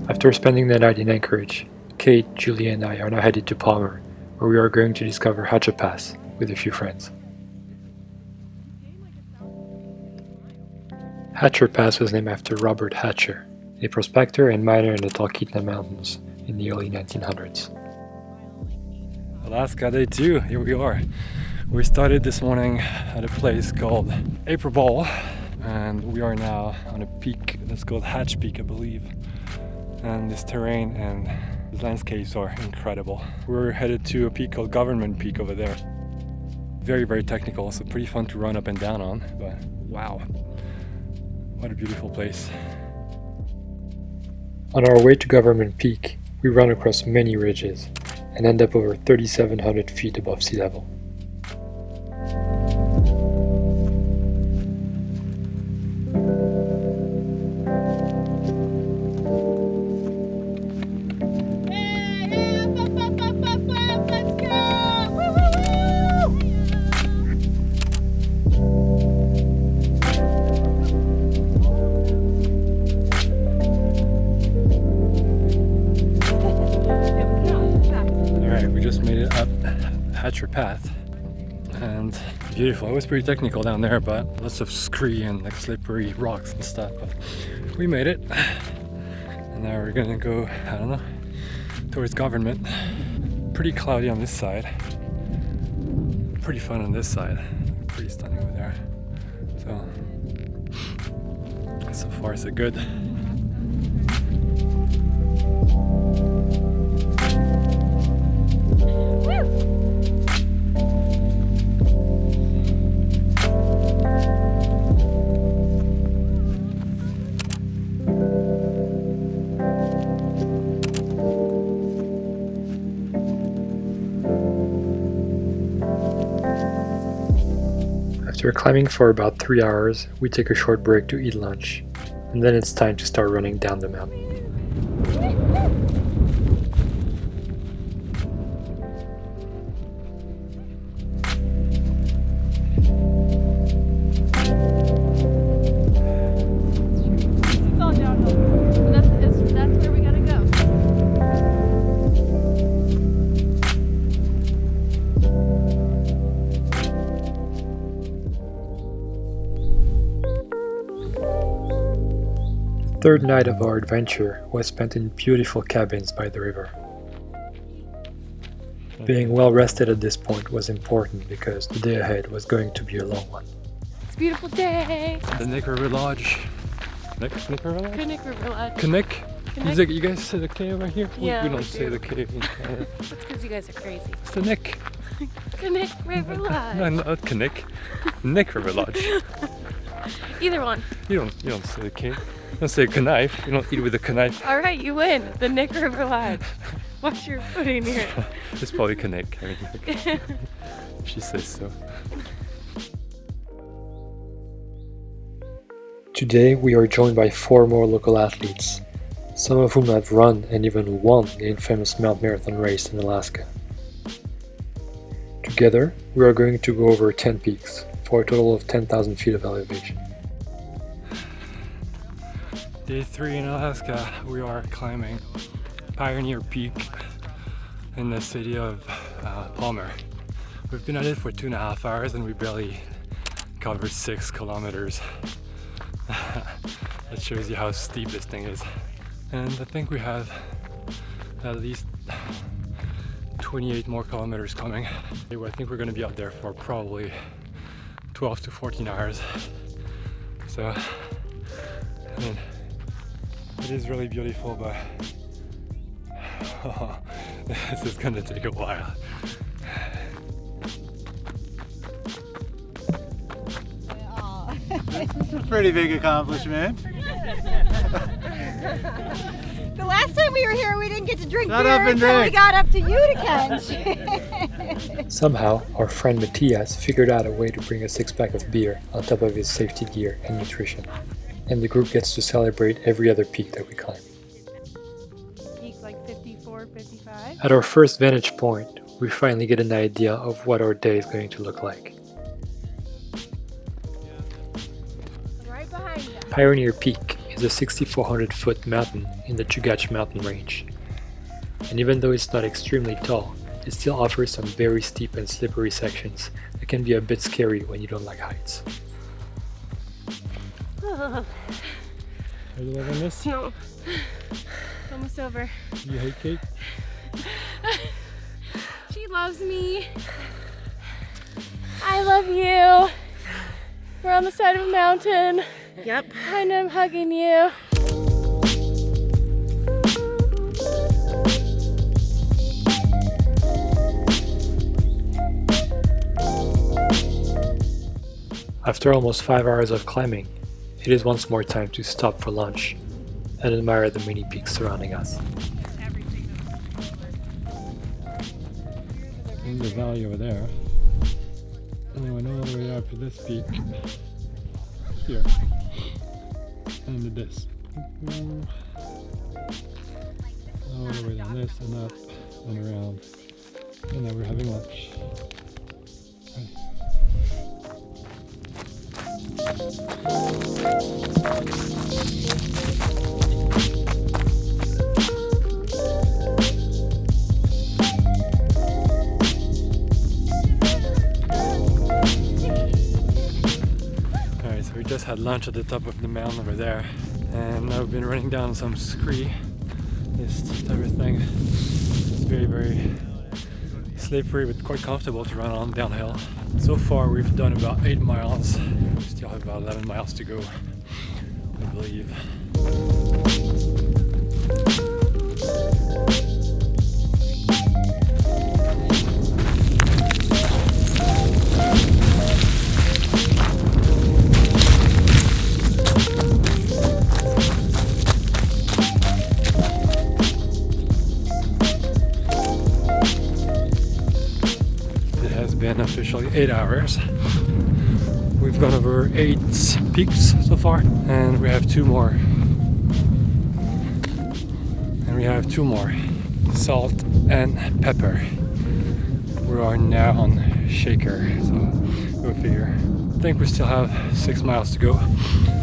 After spending the night in Anchorage, Kate, Julie and I are now headed to Palmer, where we are going to discover Hatcher Pass with a few friends. Hatcher Pass was named after Robert Hatcher, a prospector and miner in the Eklutna Mountains in the early 1900s. Alaska Day 2, here we are. We started this morning at a place called April Ball, and we are now on a peak that's called Hatch Peak, I believe. And this terrain and the landscapes are incredible. We're headed to a peak called Governement Peak over there. Very, very technical, so pretty fun to run up and down on, but wow, what a beautiful place. On our way to Governement Peak, we run across many ridges and end up over 3,700 feet above sea level. Hatcher Path, and beautiful. It was pretty technical down there, but lots of scree and like slippery rocks and stuff, but we made it. And now we're gonna go, I don't know, towards Governement. Pretty cloudy on this side, pretty fun on this side, pretty stunning over there. So far so good. After climbing for about 3 hours, we take a short break to eat lunch, and then it's time to start running down the mountain. It's all downhill. That's where we gotta go. The third night of our adventure was spent in beautiful cabins by the river. Being well rested at this point was important because the day ahead was going to be a long one. It's a beautiful day. The Nick River Lodge. Nick River Lodge? Nick River Lodge. Knick? You guys say the K over here? Yeah, we don't we say do. the K in Canada. That's because you guys are crazy. It's the Nick. Nick River Lodge. No, not Knick. Nick River Lodge. Either one. You don't say the K. You don't say a knife. You don't eat with a knife. All right, you win. The Nick River Lodge. Watch your footing here. It's probably Knick. I mean, she says so. Today we are joined by 4 more local athletes, some of whom have run and even won the infamous Mount Marathon race in Alaska. Together, we are going to go over 10 peaks for a total of 10,000 feet of elevation. Day 3 in Alaska, we are climbing Pioneer Peak in the city of Palmer. We've been at it for 2.5 hours and we barely covered 6 kilometers. That shows you how steep this thing is. And I think we have at least 28 more kilometers coming. I think we're going to be out there for probably 12 to 14 hours. So, I mean, it is really beautiful, but this is going to take a while. This is a pretty big accomplishment. The last time we were here, we didn't get to drink Shut beer up and until we drink. got up to Utica. Somehow, our friend Matthias figured out a way to bring a 6-pack of beer on top of his safety gear and nutrition, and the group gets to celebrate every other peak that we climb. Peak like 54, 55. At our first vantage point, we finally get an idea of what our day is going to look like. Right behind you. Pioneer Peak is a 6,400-foot mountain in the Chugach mountain range. And even though it's not extremely tall, it still offers some very steep and slippery sections that can be a bit scary when you don't like heights. Are you loving this? No. It's almost over. You hate Kate? She loves me. I love you. We're on the side of a mountain. Yep. And I'm hugging you. After almost 5 hours of climbing, it is once more time to stop for lunch and admire the many peaks surrounding us. In the valley over there. And we went all the way up to this peak here. And to this. All the way down this and up and around. And now we're having lunch. Alright, so we just had lunch at the top of the mountain over there, and now we've been running down some scree, this type of thing. It's very, very slippery but quite comfortable to run on downhill. So far we've done about 8 miles. We still have about 11 miles to go, I believe. Been officially 8 hours. We've gone over 8 peaks so far, and we have 2 more. Salt and pepper. We are now on Shaker, so go figure. I think we still have 6 miles to go,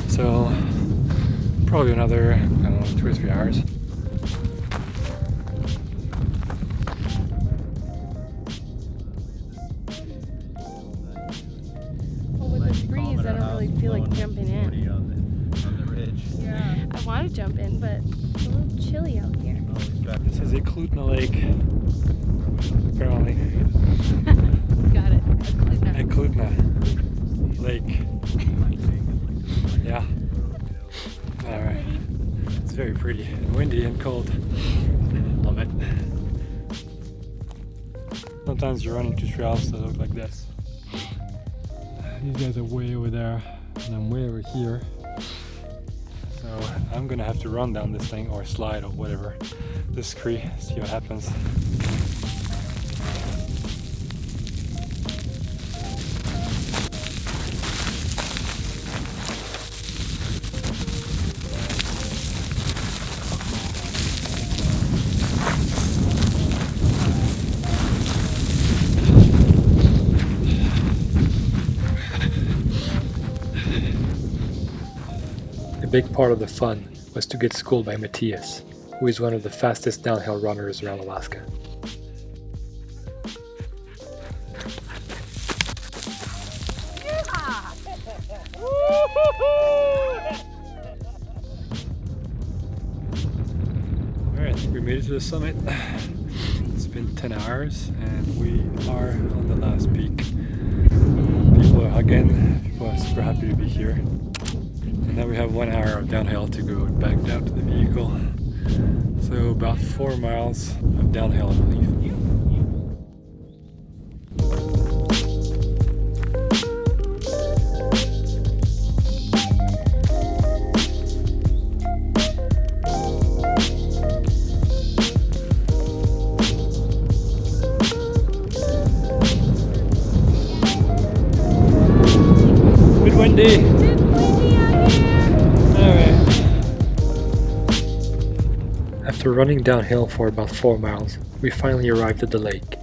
so probably another, I don't know, 2 or 3 hours. I don't really feel like jumping in. On the ridge. Yeah. I want to jump in, but it's a little chilly out here. This is Eklutna Lake, apparently. Got it. Eklutna. Eklutna Lake. Yeah. Alright. It's very pretty. Windy and cold. Love it. Sometimes you run into trails that look like this. These guys are way over there, and I'm way over here. So I'm gonna have to run down this thing or slide or whatever. This scree, see what happens. A big part of the fun was to get schooled by Matthias, who is one of the fastest downhill runners around Alaska. Alright, I think we made it to the summit. It's been 10 hours and we are on the last peak. People are hugging, people are super happy to be here. And now we have 1 hour of downhill to go back down to the vehicle. So about 4 miles of downhill, I believe. Good windy. After running downhill for about 4 miles, we finally arrived at the lake,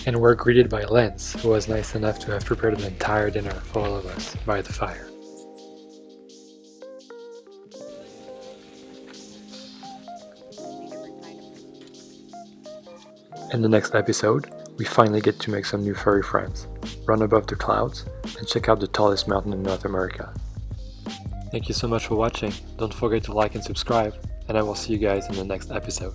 and were greeted by Lenz, who was nice enough to have prepared an entire dinner for all of us by the fire. In the next episode, we finally get to make some new furry friends, run above the clouds, and check out the tallest mountain in North America. Thank you so much for watching. Don't forget to like and subscribe, and I will see you guys in the next episode.